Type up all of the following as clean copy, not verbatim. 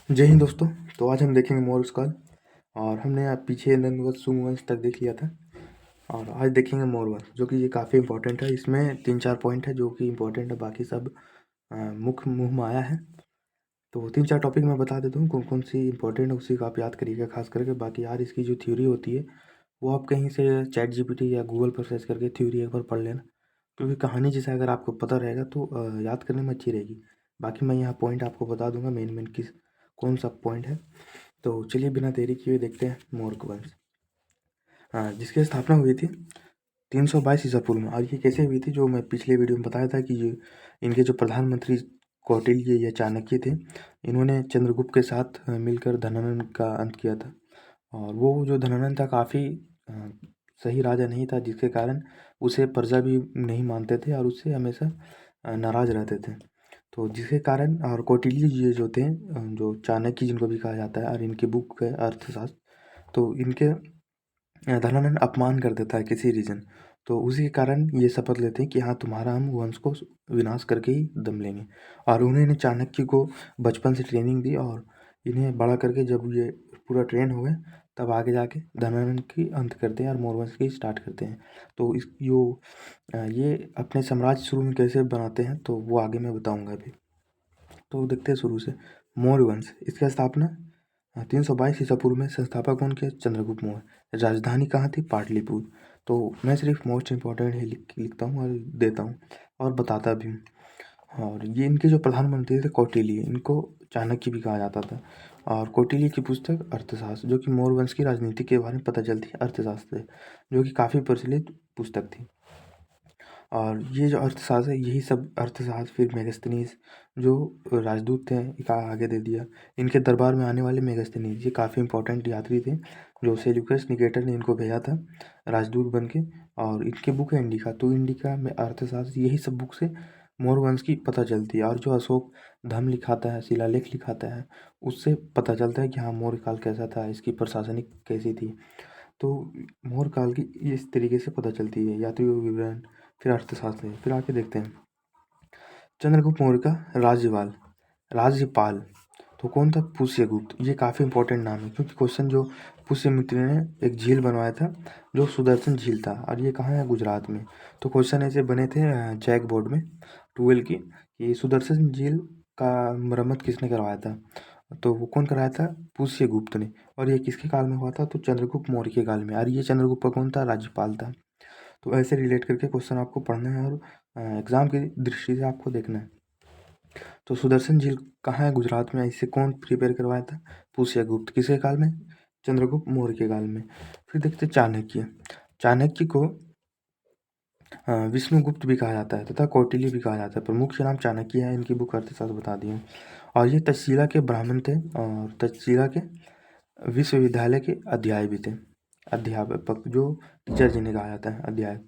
जय हिंद दोस्तों। तो आज हम देखेंगे मौर्य काल। और हमने पीछे नंदवंश सुवंश तक देख लिया था। और आज देखेंगे मौर्य वंश, जो कि ये काफ़ी इंपॉर्टेंट है। इसमें 3-4 पॉइंट है जो कि इंपॉर्टेंट है, बाकी सब मुख्य मुँह में आया है। तो 3-4 टॉपिक मैं बता देता हूँ कौन कौन सी इंपॉर्टेंट है, उसी को आप याद करिएगा खास करके। बाकी यार इसकी जो थ्योरी होती है वो आप कहीं से चैट जीपीटी या गूगल पर सर्च करके थ्योरी एक बार पढ़ लेना, क्योंकि कहानी जैसे अगर आपको पता रहेगा तो याद करने में अच्छी रहेगी। बाकी मैं यहाँ पॉइंट आपको बता दूंगा मेन मेन किस कौन सा पॉइंट है। तो चलिए बिना देरी किए देखते हैं मौर्य वंश। हाँ, जिसकी स्थापना हुई थी 322 ईसा पूर्व में। और ये कैसे हुई थी, जो मैं पिछले वीडियो में बताया था कि ये इनके जो प्रधानमंत्री कौटिल्य या चाणक्य थे, इन्होंने चंद्रगुप्त के साथ मिलकर धनानंद का अंत किया था। और वो जो धनानंद था काफ़ी सही राजा नहीं था, जिसके कारण उसे प्रजा भी नहीं मानते थे और उससे हमेशा नाराज रहते थे। तो जिसके कारण और कौटिल्य जी जो थे, जो चाणक्य जिनको भी कहा जाता है, और इनकी बुक है अर्थशास्त्र। तो इनके धनानंद अपमान कर देता है किसी रीज़न। तो उसी के कारण ये शपथ लेते हैं कि हाँ, तुम्हारा हम वंश को विनाश करके ही दम लेंगे। और उन्होंने चाणक्य को बचपन से ट्रेनिंग दी, और इन्हें बड़ा करके जब ये पूरा ट्रेन हो गए, तब आगे जाके धनानंद की अंत करते हैं और मौर्य वंश की स्टार्ट करते हैं। तो ये अपने साम्राज्य शुरू में कैसे बनाते हैं तो वो आगे मैं बताऊंगा अभी। तो देखते हैं शुरू से। मौर्य वंश, इसकी स्थापना 322 ईसा पूर्व में। संस्थापक कौन के? चंद्रगुप्त मौर्य। राजधानी कहाँ थी? पाटलिपुत्र। तो मैं सिर्फ मोस्ट इंपॉर्टेंट ही लिखता हूँ और देता हूँ और बताता भी हूँ। और ये इनके जो प्रधानमंत्री थे कौटिल्य, इनको चाणक्य भी कहा जाता था। और कौटिल्य की पुस्तक अर्थशास्त्र, जो कि मौर्य वंश की राजनीति के बारे में पता चलती है अर्थशास्त्र से, जो कि काफ़ी प्रचलित पुस्तक थी। और ये जो अर्थशास्त्र है, यही सब अर्थशास्त्र फिर मेगास्थनीज जो राजदूत थे का आगे दे दिया। इनके दरबार में आने वाले मेगास्थनीज ये काफ़ी इंपॉर्टेंट यात्री थे, जो सेल्यूकस निकेटर ने इनको भेजा था राजदूत बन के। और इनकी बुक है इंडिका। तो इंडिका में अर्थशास्त्र, यही सब बुक से मौर्य वंश की पता चलती है। और जो अशोक धर्म लिखाता है, शिलालेख लिखाता है, उससे पता चलता है कि हाँ, मौर्य काल कैसा था, इसकी प्रशासनिक कैसी थी। तो मौर्य काल की इस तरीके से पता चलती है, यात्रियों विवरण, फिर अर्थशास्त्र है। फिर आगे देखते हैं चंद्रगुप्त मौर्य का राज्यपाल तो कौन था? पुष्यगुप्त। ये काफ़ी इंपॉर्टेंट नाम है, क्योंकि क्वेश्चन जो पुष्यमित्र ने एक झील बनवाया था जो सुदर्शन झील था, और ये कहाँ है? गुजरात में। तो क्वेश्चन ऐसे बने थे चेक बोर्ड में 12 की, कि सुदर्शन झील का मरम्मत किसने करवाया था? तो वो कौन कराया था? पुष्यगुप्त ने। और ये किसके काल में हुआ था? तो चंद्रगुप्त मौर्य के काल में। और ये चंद्रगुप्त का कौन था? राज्यपाल था। तो ऐसे रिलेट करके क्वेश्चन आपको पढ़ना है और एग्जाम की दृष्टि से आपको देखना है। तो सुदर्शन झील कहाँ है? गुजरात में। इसे कौन प्रिपेयर करवाया था? पुष्यगुप्त। किसके काल में? चंद्रगुप्त मौर्य के काल में। फिर देखते हैं चाणक्य। चाणक्य को विष्णुगुप्त भी कहा जाता है तथा कौटिल्य भी कहा जाता है, पर मुख्य नाम चाणक्य है। इनकी बुक अर्थशास्त्र बता दी हूँ। और ये तक्षशिला के ब्राह्मण थे, और तक्षशिला के विश्वविद्यालय के अध्याय भी थे। अध्यापक जो टीचर जिन्हें कहा जाता है, अध्याय।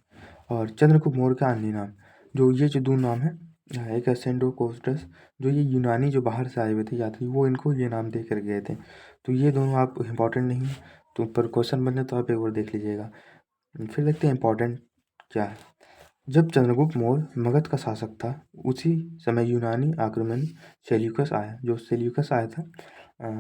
और चंद्रगुप्त मौर्य का अन्य नाम, जो दो नाम है, एक है सेंडोकोस्टस, जो ये यूनानी जो बाहर से आए हुए थे यात्री, वो इनको ये नाम दे कर गए थे। तो ये दोनों आप इम्पोर्टेंट नहीं है, तो पर क्वेश्चन बने तो आप एक बार देख लीजिएगा। फिर देखते हैं इम्पोर्टेंट क्या है। जब चंद्रगुप्त मौर्य मगध का शासक था, उसी समय यूनानी आक्रमण सेल्यूकस आया। जो सेल्यूकस आया था,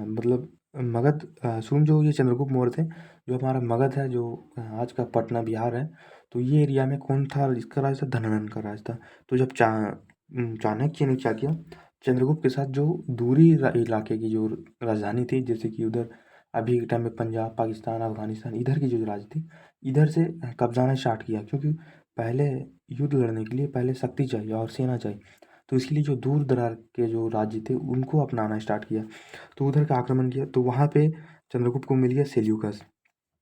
मतलब मगध शुरू में जो ये चंद्रगुप्त मौर्य थे, जो हमारा मगध है, जो आज का पटना बिहार है, तो ये एरिया में कौन था? इसका राज था धनानंद का राज था। तो जब चाणक्य ने क्या किया, चंद्रगुप्त के साथ जो दूरी इलाके की जो राजधानी थी, जैसे कि उधर अभी के टाइम में पंजाब, पाकिस्तान, अफगानिस्तान, इधर की जो राज थी, इधर से कब्जाना स्टार्ट किया। क्योंकि पहले युद्ध लड़ने के लिए पहले शक्ति चाहिए और सेना चाहिए, तो इसलिए जो दूर दरार के जो राज्य थे उनको अपनाना स्टार्ट किया। तो उधर का आक्रमण किया, तो वहाँ पे चंद्रगुप्त को मिल गया सेल्यूकस।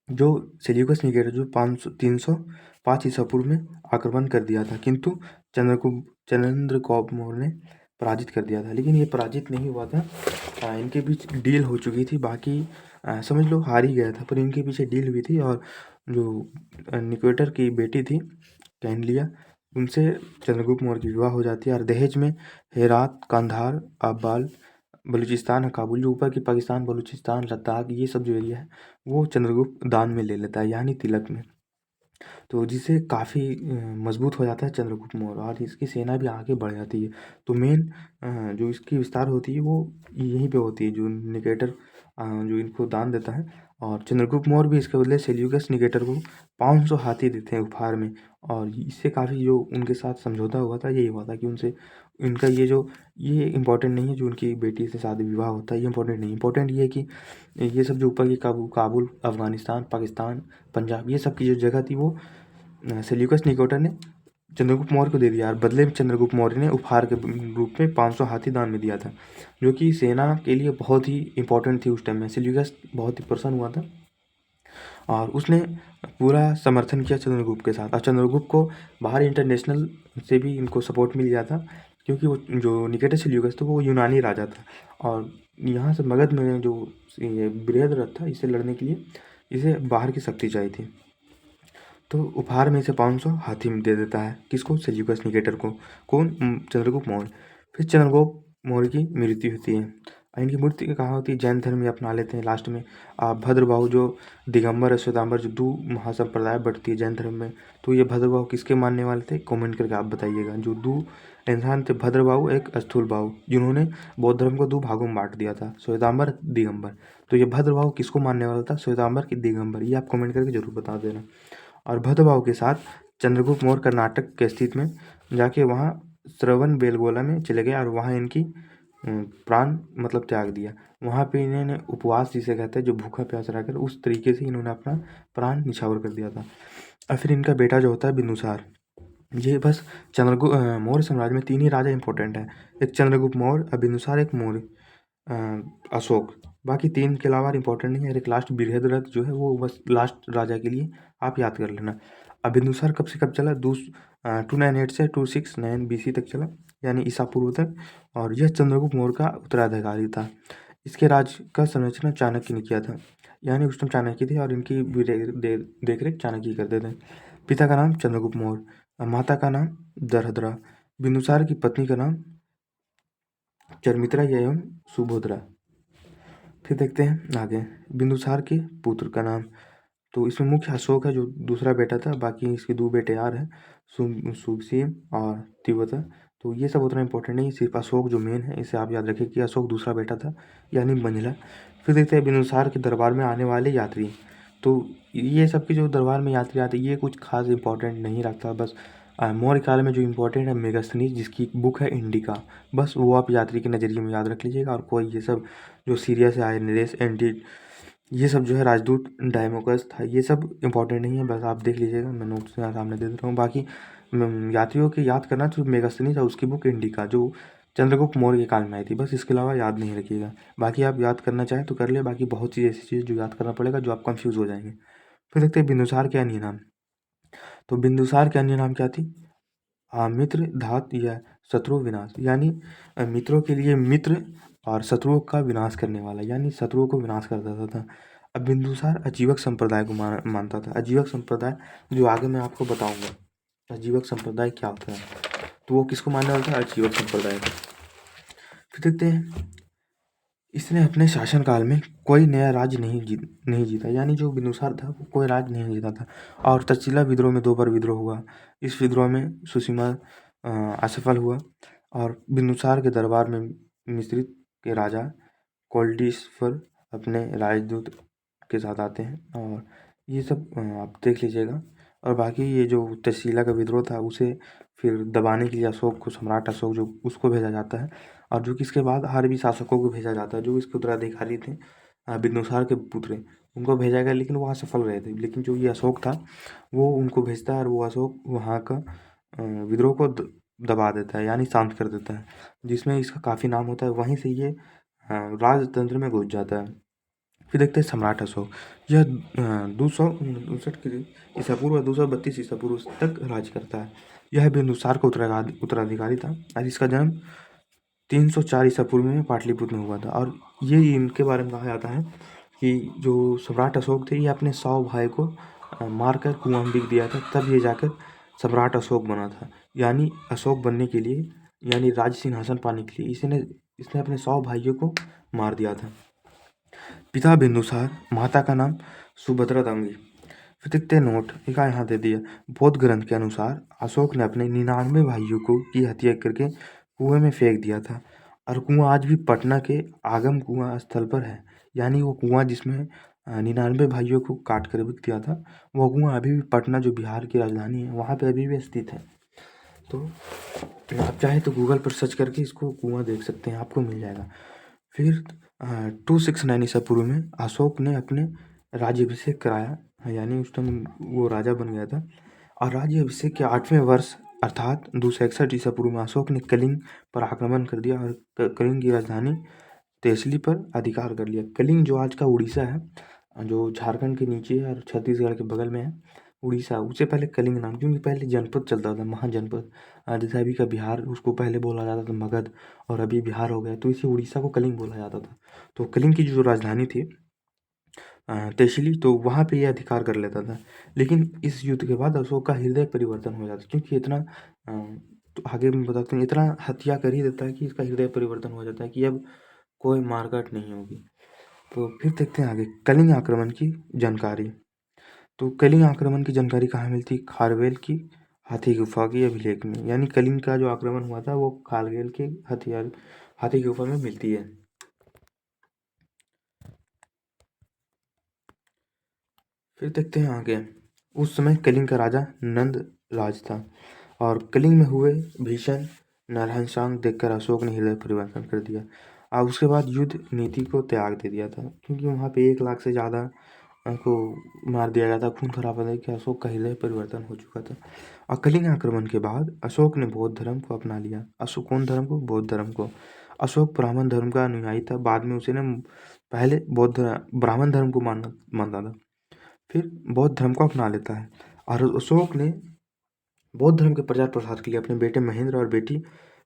जो सेल्यूकस निकेटर जो 305 ईसा पूर्व में आक्रमण कर दिया था, किंतु चंद्रगुप्त मौर्य ने पराजित कर दिया था। लेकिन ये पराजित नहीं हुआ था, इनके बीच डील हो चुकी थी। बाकी समझ लो हार ही गया था, पर इनके पीछे डील हुई थी। और जो निकेटर की बेटी थी कैंडलिया, उनसे चंद्रगुप्त मौर्य की विवाह हो जाती है। और दहेज में हेरात, कंधार, अब्बाल, बलूचिस्तान और काबुल, जो ऊपर की पाकिस्तान, बलूचिस्तान, लद्दाख, ये सब जो एरिया है, वो चंद्रगुप्त दान में ले लेता है, यानी तिलक में। तो जिससे काफ़ी मजबूत हो जाता है चंद्रगुप्त मौर्य और इसकी सेना भी आगे बढ़ जाती है। तो मेन जो इसकी विस्तार होती है वो यहीं पे होती है, जो निकेटर जो इनको दान देता है। और चंद्रगुप्त मौर्य भी इसके बदले सेल्यूकस निकेटर को 500 हाथी देते हैं उपहार में। और इससे काफ़ी जो उनके साथ समझौता हुआ था, यही हुआ था कि उनसे इनका ये इम्पोर्टेंट नहीं है जो उनकी बेटी से शादी विवाह होता है, ये इम्पोर्टेंट नहीं। इम्पोर्टेंट ये है कि ये सब जो ऊपर की काबुल, अफगानिस्तान, पाकिस्तान, पंजाब, ये सब की जो जगह थी वो सेल्यूकस निकेटर ने चंद्रगुप्त मौर्य को दे दिया। और बदले में चंद्रगुप्त मौर्य ने उपहार के रूप में 500 हाथी दान में दिया था, जो कि सेना के लिए बहुत ही इंपॉर्टेंट थी उस टाइम में। सेल्यूकस बहुत ही प्रसन्न हुआ था और उसने पूरा समर्थन किया चंद्रगुप्त के साथ। और चंद्रगुप्त को बाहर इंटरनेशनल से भी इनको सपोर्ट मिल गया था, क्योंकि वो जो निकेटर सेल्यूकस था वो यूनानी राजा था। और यहाँ से मगध में जो ये बृहद्रथ था, इससे लड़ने के लिए इसे बाहर की शक्ति चाहिए थी। तो उपहार में से 500 हाथी दे देता है किसको, सेल्यूकस निकेटर को। कौन, चंद्रगुप्त मौर्य। फिर चंद्रगुप्त मौर्य की मृत्यु होती है। इनकी मृत्यु कहाँ होती है, जैन धर्म में अपना लेते हैं लास्ट में। भद्रबाहु जो दिगंबर है, श्वेतांबर, जो दो महासंप्रदाय बढ़ती है जैन धर्म में। तो ये भद्रबाहु किसके मानने वाले थे, कमेंट करके आप बताइएगा। जो दो इंसान थे, भद्रबाहु एक स्थूलबाहु, जिन्होंने बौद्ध धर्म को दो भागों में बांट दिया था, श्वेतांबर, दिगंबर। तो ये भद्रबाहु किसको मानने वाला था, श्वेतांबर की दिगंबर, ये आप कमेंट करके जरूर बता देना। और भद्रबाहु के साथ चंद्रगुप्त मौर्य कर्नाटक के स्थित में जाके वहाँ श्रवण बेलगोला में चले गए और वहाँ इनकी प्राण मतलब त्याग दिया। वहाँ पे इन्होंने उपवास जिसे कहते हैं, जो भूखा प्यासा रहकर, उस तरीके से इन्होंने अपना प्राण निछावर कर दिया था। और फिर इनका बेटा जो होता है बिंदुसार। ये बस चंद्रगुप्त मौर्य साम्राज्य में तीन ही राजा इंपॉर्टेंट है, एक चंद्रगुप्त मौर्य, बिंदुसार, एक मौर्य अशोक। बाकी तीन के अलावा इंपॉर्टेंट नहीं है। और एक लास्ट बृहद्रथ जो है वो बस लास्ट राजा के लिए आप याद कर लेना। अब बिंदुसार कब से कब चला, 298 से 269 BC तक चला, यानी ईसा पूर्व तक। और यह चंद्रगुप्त मौर्य का उत्तराधिकारी था। इसके राज का संरचना चाणक्य ने किया था, यानी उस टाइम चाणक्य थे और इनकी भी देख रेख चाणक्य करते थे। पिता का नाम चंद्रगुप्त मौर्य, माता का नाम दरहद्रा। बिंदुसार की पत्नी का नाम चरमित्रा एवं सुभद्रा। फिर देखते हैं आगे, बिंदुसार के पुत्र का नाम। तो इसमें मुख्य अशोक है जो दूसरा बेटा था, बाकी इसके दो बेटे और हैं, सुबसेन और तिब्बता। तो ये सब उतना इंपॉर्टेंट नहीं, सिर्फ अशोक जो मेन है, इसे आप याद रखें कि अशोक दूसरा बेटा था, यानी मंझला। फिर देखते हैं बिंदुसार के दरबार में आने वाले यात्री। तो ये सब के जो दरबार में यात्री आते ये कुछ खास इंपॉर्टेंट नहीं रखता। बस मौर्य काल में जो इम्पोर्टेंट है मेगास्थनीज, जिसकी एक बुक है इंडिका, बस वो आप यात्री के नज़रिए में याद रख लीजिएगा। और कोई ये सब जो सीरिया से आए, नरेश, एंटी, ये सब जो है राजदूत, डायमोकस था, ये सब इंपॉर्टेंट नहीं है, बस आप देख लीजिएगा। मैं नोट्स यहाँ सामने दे दे रहा हूँ। बाकी यात्रियों के याद करना तो मेगास्थनीज था, उसकी बुक इंडिका, जो चंद्रगुप्त मौर्य के काल में आई थी, बस इसके अलावा याद नहीं रखिएगा। बाकी आप याद करना चाहें तो कर ले, बाकी बहुत सी ऐसी चीज़ जो याद करना पड़ेगा, जो आप कंफ्यूज हो जाएंगे। फिर देखते हैं बिंदुसार के अन्य नाम। तो बिंदुसार के अन्य नाम क्या थी, मित्र, धात या शत्रु विनाश, यानी मित्रों के लिए मित्र और शत्रुओं का विनाश करने वाला, यानी शत्रुओं को विनाश कर देता था। अब बिंदुसार अजीवक संप्रदाय को मानता था। अजीवक संप्रदाय जो आगे मैं आपको बताऊंगा, अजीवक संप्रदाय क्या होता है, तो वो किसको मानने वाला था, अजीवक संप्रदाय को। फिर देखते हैं, इसने अपने शासनकाल में कोई नया राज्य नहीं जीता, यानी जो बिंदुसार था वो कोई राज्य नहीं जीता था। और तक्षशिला विद्रोह में 2 बार विद्रोह हुआ। इस विद्रोह में सुसीमा असफल हुआ और बिंदुसार के दरबार में मिस्रित के राजा कोल्डीश्वर अपने राजदूत के साथ आते हैं। और ये सब आप देख लीजिएगा। और बाकी ये जो तक्षशिला का विद्रोह था उसे फिर दबाने के लिए अशोक को, सम्राट अशोक जो, उसको भेजा जाता है। और जो कि इसके बाद और भी शासकों को भेजा जाता है, जो इसके उत्तराधिकारी थे, बिंदुसार के पुत्र, उनको भेजा गया, लेकिन वो असफल रहे थे। लेकिन जो ये अशोक था वो उनको भेजता है और वो अशोक वहाँ का विद्रोह को दबा देता है, यानी शांत कर देता है, जिसमें इसका काफ़ी नाम होता है। वहीं से ये राजतंत्र में घुस जाता है। फिर देखते हैं सम्राट अशोक। यह 259 ईसा पूर्व 232 ईसा पूर्व तक राज करता है। यह बिंदुसार का उत्तराधिकारी था और इसका जन्म 304 ईसा पूर्व में पाटलिपुत्र में हुआ था। और ये इनके बारे में कहा जाता है कि जो सम्राट अशोक थे, ये अपने 100 भाई को मारकर कुआं में बिक दिया था, तब ये जाकर सम्राट अशोक बना था। यानी अशोक बनने के लिए, यानी राज सिंहासन पाने के लिए इसने अपने 100 भाइयों को मार दिया था। पिता बिंदुसार, माता का नाम सुभद्रा दांगी। फिर देखते हैं नोट, एक यहाँ दे दिया। बौद्ध ग्रंथ के अनुसार अशोक ने अपने 99 भाइयों को की हत्या करके कुएं में फेंक दिया था, और कुआं आज भी पटना के आगम कुआं स्थल पर है। यानी वो कुआं जिसमें 99 भाइयों को काट कर बिक दिया था, वो कुआं अभी भी पटना, जो बिहार की राजधानी है, वहाँ पे अभी भी स्थित है। तो आप चाहे तो गूगल पर सर्च करके इसको कुआं देख सकते हैं, आपको मिल जाएगा। फिर 269 ईसा पूर्व में अशोक ने अपने राज्याभिषेक कराया, यानी उस टाइम वो राजा बन गया था। और राज्याभिषेक के 8वें वर्ष अर्थात 261 ईसा पूर्व में अशोक ने कलिंग पर आक्रमण कर दिया और कलिंग की राजधानी तेसली पर अधिकार कर लिया। कलिंग जो आज का उड़ीसा है, जो झारखंड के नीचे है और छत्तीसगढ़ के बगल में है, उड़ीसा, उससे पहले कलिंग नाम, क्योंकि पहले जनपद चलता था, महाजनपद। जैसे अभी का बिहार, उसको पहले बोला जाता था मगध, और अभी बिहार हो गया, तो इसी उड़ीसा को कलिंग बोला जाता था। तो कलिंग की जो राजधानी थी तेसली, तो वहाँ पे ये अधिकार कर लेता था। लेकिन इस युद्ध के बाद अशोक का हृदय परिवर्तन हो जाता है, क्योंकि इतना तो आगे मैं बताता हूँ, इतना हत्या कर ही देता है कि इसका हृदय परिवर्तन हो जाता है कि अब कोई मारकाट नहीं होगी। तो फिर देखते हैं आगे कलिंग आक्रमण की जानकारी। तो कलिंग आक्रमण की जानकारी कहाँ मिलती है? खारवेल की हाथी गुफा की अभिलेख में, यानी कलिंग का जो आक्रमण हुआ था वो खारवेल के हथियार हाथी गुफा में मिलती है। फिर देखते हैं आगे, उस समय कलिंग का राजा नंद राज था, और कलिंग में हुए भीषण नरहंसांग देखकर अशोक ने हृदय परिवर्तन कर दिया, और उसके बाद युद्ध नीति को त्याग दे दिया था, क्योंकि वहाँ पे 1 लाख से ज़्यादा को मार दिया गया था, खून खराबा था कि अशोक का हृदय परिवर्तन हो चुका था। और कलिंग आक्रमण के बाद अशोक ने बौद्ध धर्म को अपना लिया। अशोक कौन धर्म को? बौद्ध धर्म को। अशोक ब्राह्मण धर्म का अनुयायी था, बाद में उसे ने पहले ब्राह्मण धर्म को मानता था, फिर बौद्ध धर्म को अपना लेता है। और अशोक ने बौद्ध धर्म के प्रचार प्रसार के लिए अपने बेटे महेंद्र और बेटी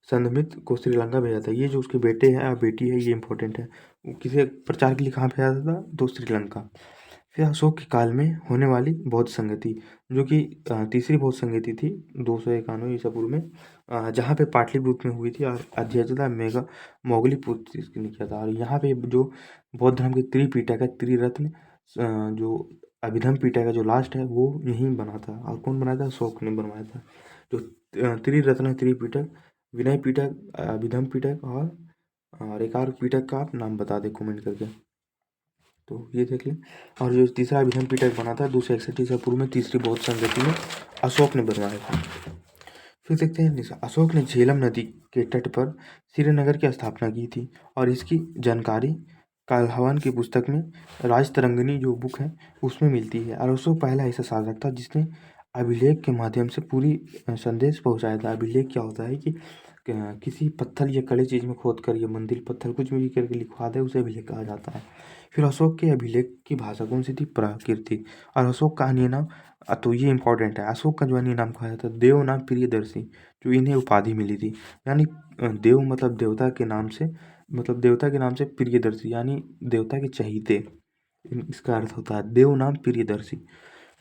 संधमित्र को श्रीलंका भेजा था। ये जो उसके बेटे हैं और बेटी है, ये इंपॉर्टेंट है। वो किसी प्रचार के लिए कहाँ भेजा था? तो श्रीलंका। फिर अशोक के काल में होने वाली बौद्ध संगति, जो कि तीसरी बौद्ध संगति थी 291 ईसा पूर्व में, जहाँ पे पाटलिपुत्र में हुई थी, और अध्यक्षता मेगा मोगलीपुत्र ने किया था। और यहाँ पे जो बौद्ध धर्म के त्रिपिटक है, त्रिरत्न, जो अभिधम पिटक है, जो लास्ट है, वो यहीं बना था। और कौन बनाया था? अशोक ने बनवाया था। जो त्रिरत्न है, त्रिपिटक, विनय पिटक, अभिधम पिटक, और एक और पिटक का आप नाम बता दें कमेंट करके, तो ये देख लें। और जो तीसरा अभिधम पिटक बना था 261 ईसा पूर्व में, तीसरी बौद्ध संगति में अशोक ने बनवाया था। फिर देखते हैं अशोक ने झेलम नदी के तट पर श्रीनगर की स्थापना की थी, और इसकी जानकारी काल्हवन की पुस्तक में, राजतरंगिणी जो बुक है, उसमें मिलती है। और अशोक पहला ऐसा शासक था जिसने अभिलेख के माध्यम से पूरी संदेश पहुंचाया था। अभिलेख क्या होता है कि किसी पत्थर या कड़े चीज में खोद कर, या मंदिर पत्थर कुछ भी करके लिखवा दे, उसे अभिलेख कहा जाता है। फिर अशोक के अभिलेख की भाषा कौन सी थी? प्राकृतिक। और अशोक का अन्य नाम, तो ये इंपॉर्टेंट है, अशोक का जो अन्य नाम कहा जाता है देव नाम प्रियदर्शी, जो इन्हें उपाधि मिली थी। यानी देव मतलब देवता के नाम से, मतलब देवता के नाम से प्रियदर्शी, यानी देवता के चहीते, इसका अर्थ होता है देव नाम प्रियदर्शी।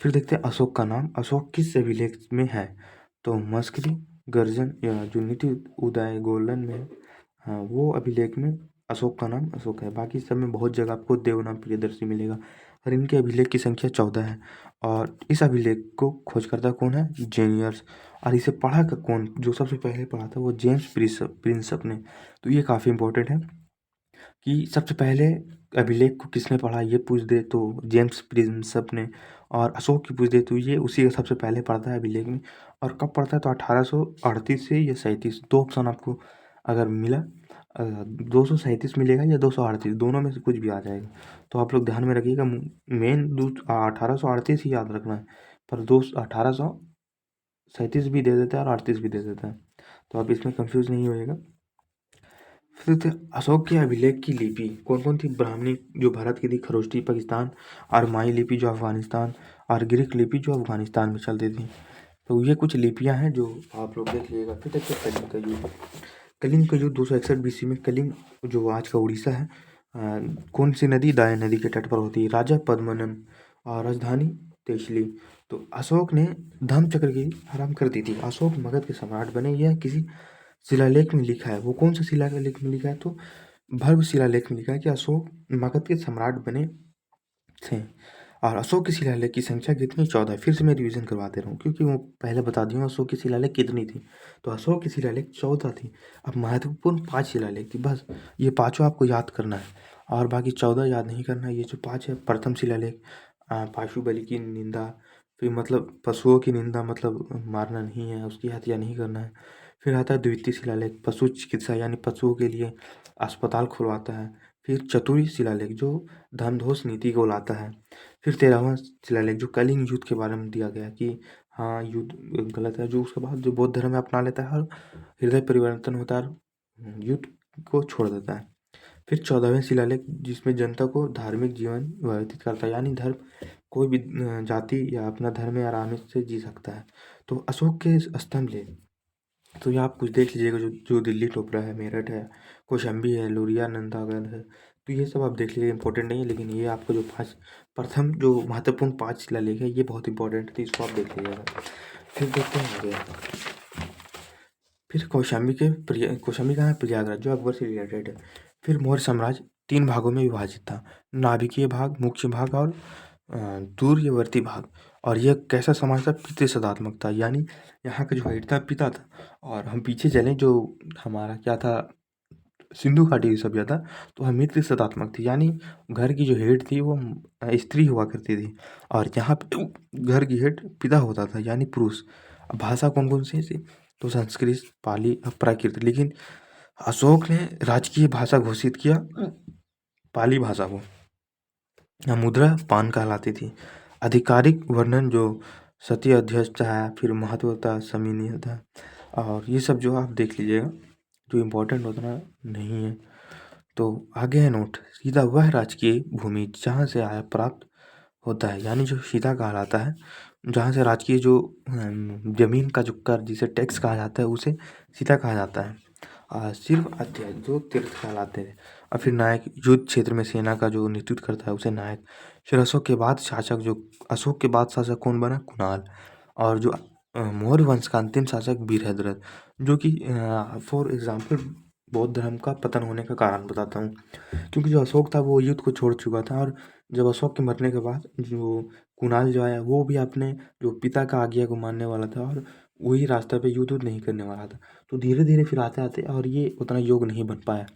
फिर देखते हैं अशोक का नाम, अशोक किस अभिलेख में है? तो मस्करी, गर्जन, या जो नीति उदय गोलन में है, हाँ, वो अभिलेख में अशोक का नाम अशोक है। बाकी सब में बहुत जगह आपको देव नाम प्रियदर्शी मिलेगा, और इनके अभिलेख की संख्या 14 है। और इस अभिलेख को खोजकर्ता कौन है? जेनियर्स। और इसे पढ़ा कौन? जो सबसे पहले पढ़ा था वो जेम्स प्रिंसप ने। तो ये काफ़ी इंपॉर्टेंट है कि सबसे पहले अभिलेख को किसने पढ़ा, ये पूछ दे तो जेम्स प्रिंसप ने, और अशोक की पूछ दे तो ये उसी का सबसे पहले पढ़ता है अभिलेख में। और कब पढ़ता है? तो 1838 से या 37, दो ऑप्शन आपको अगर मिला, 237 मिलेगा या 238, दोनों में से कुछ भी आ जाएगा। तो आप लोग ध्यान में रखिएगा, मेन 1838 ही याद रखना है, पर 1837 भी दे देता है और 38 भी दे देता है, तो आप इसमें कंफ्यूज नहीं होइएगा। फिर थे अशोक के अभिलेख की लिपि कौन कौन थी? ब्राह्मणी जो भारत की थी, खरोष्टी पाकिस्तान, और माई लिपि जो अफगानिस्तान, और ग्रीक लिपि जो अफगानिस्तान में चलती थी। तो ये कुछ लिपियां हैं जो आप लोग देख लीजिएगा। फिर देखते हैं कलिंग का युद्ध। कलिंग का युद्ध 261 बीसी में, कलिंग जो आज का उड़ीसा है, कौन सी नदी? दाय नदी के तट पर होती है। राजा पद्मनन, और राजधानी तेशली। तो अशोक ने धम्म चक्र की आरंभ कर दी थी। अशोक मगध के सम्राट बने, यह किसी शिलालेख में लिखा है। वो कौन सा शिलालेख में लिखा है? तो भव्य शिलालेख में लिखा है कि अशोक मगध के सम्राट बने थे। और अशोक की शिलालेख की संख्या कितनी? 14। फिर से मैं रिवीजन करवा दे रहा हूँ क्योंकि वो पहले बता दिया अशोक की शिलालेख कितनी थी। तो अशोक की शिलालेख 14 थी। अब महत्वपूर्ण 5 शिलालेख थी, बस ये पाँचों आपको याद करना है और बाकी 14 याद नहीं करना है। ये जो 5 है, प्रथम शिलालेख पाशुबलि की निंदा, फिर मतलब पशुओं की निंदा मतलब मारना नहीं है, उसकी हत्या नहीं करना है। फिर आता है द्वितीय शिलालेख पशु चिकित्सा यानी पशुओं के लिए अस्पताल खुलवाता है। फिर चतुर्थ शिलालेख जो धनघोष नीति को लाता है। फिर 13वां शिलालेख जो कलिंग युद्ध के बारे में दिया गया कि हाँ युद्ध गलत है, जो उसके बाद जो बौद्ध धर्म में अपना लेता है और हृदय परिवर्तन होता है और युद्ध को छोड़ देता है। फिर 14वें शिलालेख जिसमें जनता को धार्मिक जीवन व्यतीत करता है, यानी धर्म कोई भी जाति या अपना धर्म या आराम से जी सकता है। तो अशोक के स्तंभ ले तो ये आप कुछ देख लीजिएगा, जो जो दिल्ली टोपरा है, मेरठ है, कौशाम्बी है, लुरिया, नंदागढ़ है, तो ये सब आप देख लीजिए, इंपॉर्टेंट नहीं है, लेकिन ये आपको जो पाँच प्रथम जो महत्वपूर्ण 5 शिलालेख है ये बहुत इंपॉर्टेंट थी, इसको आप देख लीजिएगा। फिर देखते हैं आगे। फिर कौशाम्बी कहाँ है? प्रयागराज, जो अकबर से रिलेटेड है। फिर मौर्य साम्राज्य 3 भागों में विभाजित था, नाभिकीय भाग, मुख्य भाग और दूरवर्ती भाग। और यह कैसा समाज था? पितृसत्तात्मक था, यानी यहाँ का जो हेड था पिता था। और हम पीछे चलें, जो हमारा क्या था, सिंधु घाटी की सभ्यता, तो वह मितृसत्तात्मक थी, यानी घर की जो हेड थी वो स्त्री हुआ करती थी और यहाँ पे घर की हेड पिता होता था, यानी पुरुष। अब भाषा कौन कौन सी थी? तो संस्कृत, पाली और प्राकृत। लेकिन अशोक ने राजकीय भाषा घोषित किया पाली भाषा को। मुद्रा पान कहलाती थी। आधिकारिक वर्णन जो सती अध्यक्ष है, फिर महत्वता समीनीय था, और ये सब जो आप देख लीजिएगा, जो इम्पोर्टेंट उतना नहीं है। तो आगे है नोट, सीधा वह राजकीय भूमि जहाँ से आय प्राप्त होता है, यानी जो सीधा कहलाता है, जहाँ से राजकीय जो जमीन का जो कर जिसे टैक्स कहा जाता है उसे सीधा कहा जाता है। सिर्फ अध्यक्ष जो तीर्थ कहलाते हैं। और फिर नायक युद्ध क्षेत्र में सेना का जो नेतृत्व करता है उसे नायक। फिर अशोक के बाद शासक कौन बना? कुणाल। और जो मौर्य वंश का अंतिम शासक वीरभद्र, जो कि फॉर एग्जाम्पल बौद्ध धर्म का पतन होने का कारण बताता हूँ, क्योंकि जो अशोक था वो युद्ध को छोड़ चुका था और जब अशोक के मरने के बाद जो कुणाल जो आया वो भी अपने जो पिता का आज्ञा को मानने वाला था और वही रास्ते पे युद्ध नहीं करने वाला था। तो धीरे धीरे फिर आते आते और ये उतना योग नहीं बन पाया,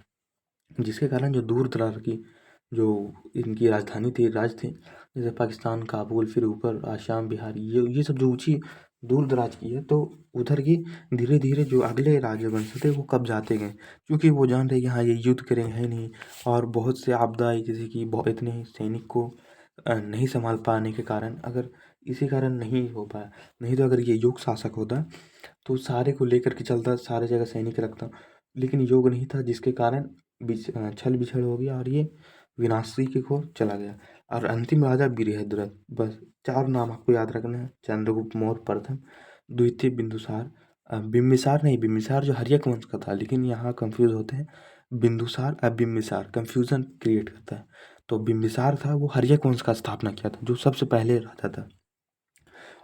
जिसके कारण जो दूर दरार की जो इनकी राजधानी थी, राज थे, जैसे पाकिस्तान, काबुल, फिर ऊपर आसाम, बिहार, ये सब जो ऊँची दूर दराज की है, तो उधर की धीरे धीरे जो अगले राजवंश थे वो कब जाते गए, क्योंकि वो जान रहे कि हाँ ये युद्ध करेंगे है नहीं। और बहुत से आपदा आई, जैसे कि बहुत इतने सैनिक को नहीं संभाल पाने के कारण, अगर इसी कारण नहीं हो पाया। नहीं तो अगर ये योग शासक होता तो सारे को लेकर के चलता, सारे जगह सैनिक रखता, लेकिन योग नहीं था, जिसके कारण छल बिछड़ हो गया और ये विनाशी की ओर चला गया। और अंतिम राजा वीरभद्र। बस 4 नाम आपको याद रखना है, चंद्रगुप्त मौर्य प्रथम, द्वितीय बिंदुसार, बिम्बिसार नहीं, बिम्बिसार जो हर्यक वंश का था, लेकिन यहाँ कंफ्यूज होते हैं, बिंदुसार और बिम्बिसार कंफ्यूजन क्रिएट करता है। तो बिम्बिसार था वो हर्यक वंश का स्थापना किया था, जो सबसे पहले राजा था।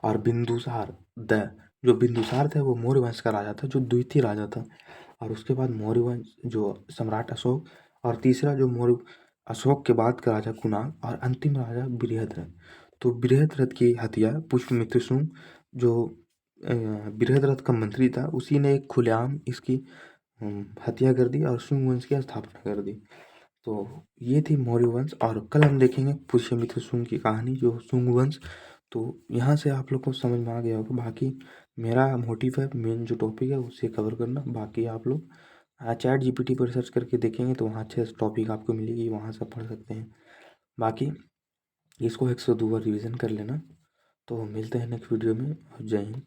और बिंदुसार द जो बिंदुसार थे वो मौर्य वंश का राजा था, जो द्वितीय राजा था। और उसके बाद मौर्य वंश जो सम्राट अशोक, और तीसरा जो मौर्य अशोक के बाद का राजा कुणाल, और अंतिम राजा बृहद्रथ। तो बृहद्रथ की हत्या पुष्यमित्र शुंग जो बृहद्रथ का मंत्री था, उसी ने खुलेआम इसकी हत्या कर दी और शुंग वंश की स्थापना कर दी। तो ये थी मौर्य वंश, और कल हम देखेंगे पुष्यमित्र शुंग की कहानी, जो शुंग वंश। तो यहाँ से आप लोग को समझ में आ गया होगा। बाकी मेरा मोटिव है, मेन जो टॉपिक है उसे कवर करना। बाकी आप लोग चैट जीपीटी पर सर्च करके देखेंगे तो वहाँ अच्छे से टॉपिक आपको मिलेगी, वहाँ से पढ़ सकते हैं। बाकी इसको 102 बार रिवीजन कर लेना। तो मिलते हैं नेक्स्ट वीडियो में। जय हिंद।